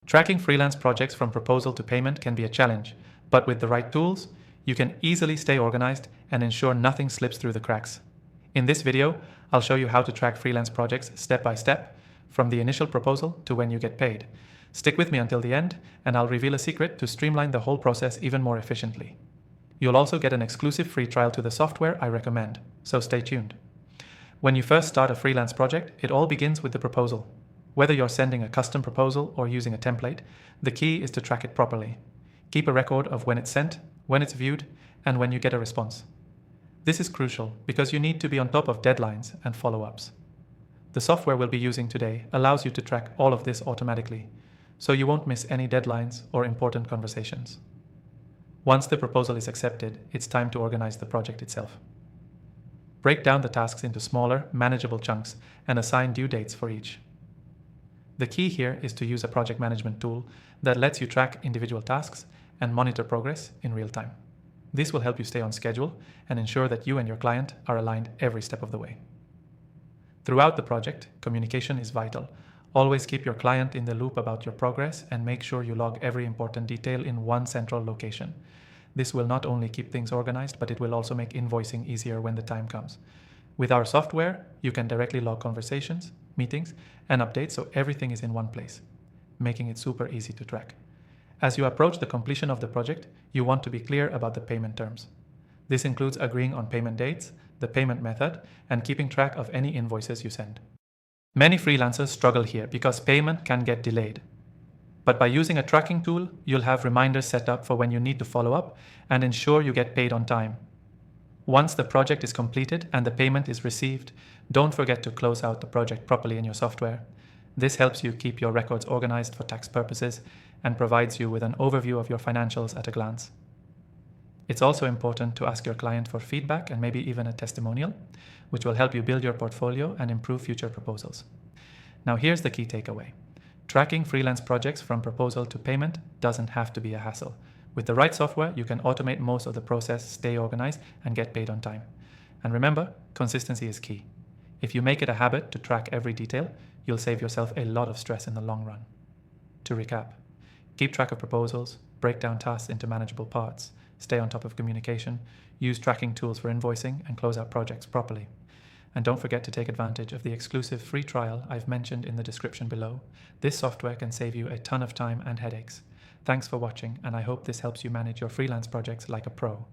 Tracking freelance projects from proposal to payment can be a challenge, but with the right tools, you can easily stay organized and ensure nothing slips through the cracks. In this video, I'll show you how to track freelance projects step by step, from the initial proposal to when you get paid. Stick with me until the end, and I'll reveal a secret to streamline the whole process even more efficiently. You'll also get an exclusive free trial to the software I recommend, so stay tuned. When you first start a freelance project, it all begins with the proposal. Whether you're sending a custom proposal or using a template, the key is to track it properly. Keep a record of when it's sent, when it's viewed, and when you get a response. This is crucial because you need to be on top of deadlines and follow-ups. The software we'll be using today allows you to track all of this automatically, so you won't miss any deadlines or important conversations. Once the proposal is accepted, it's time to organize the project itself. Break down the tasks into smaller, manageable chunks and assign due dates for each. The key here is to use a project management tool that lets you track individual tasks and monitor progress in real time. This will help you stay on schedule and ensure that you and your client are aligned every step of the way. Throughout the project, communication is vital. Always keep your client in the loop about your progress and make sure you log every important detail in one central location. This will not only keep things organized, but it will also make invoicing easier when the time comes. With our software, you can directly log conversations, meetings, and updates so everything is in one place, making it super easy to track. As you approach the completion of the project, you want to be clear about the payment terms. This includes agreeing on payment dates, the payment method, and keeping track of any invoices you send. Many freelancers struggle here because payment can get delayed. But by using a tracking tool, you'll have reminders set up for when you need to follow up and ensure you get paid on time. Once the project is completed and the payment is received, don't forget to close out the project properly in your software. This helps you keep your records organized for tax purposes and provides you with an overview of your financials at a glance. It's also important to ask your client for feedback and maybe even a testimonial, which will help you build your portfolio and improve future proposals. Now here's the key takeaway. Tracking freelance projects from proposal to payment doesn't have to be a hassle. With the right software, you can automate most of the process, stay organized, and get paid on time. And remember, consistency is key. If you make it a habit to track every detail, you'll save yourself a lot of stress in the long run. To recap, keep track of proposals, break down tasks into manageable parts, stay on top of communication, use tracking tools for invoicing, and close out projects properly. And don't forget to take advantage of the exclusive free trial I've mentioned in the description below. This software can save you a ton of time and headaches. Thanks for watching, and I hope this helps you manage your freelance projects like a pro.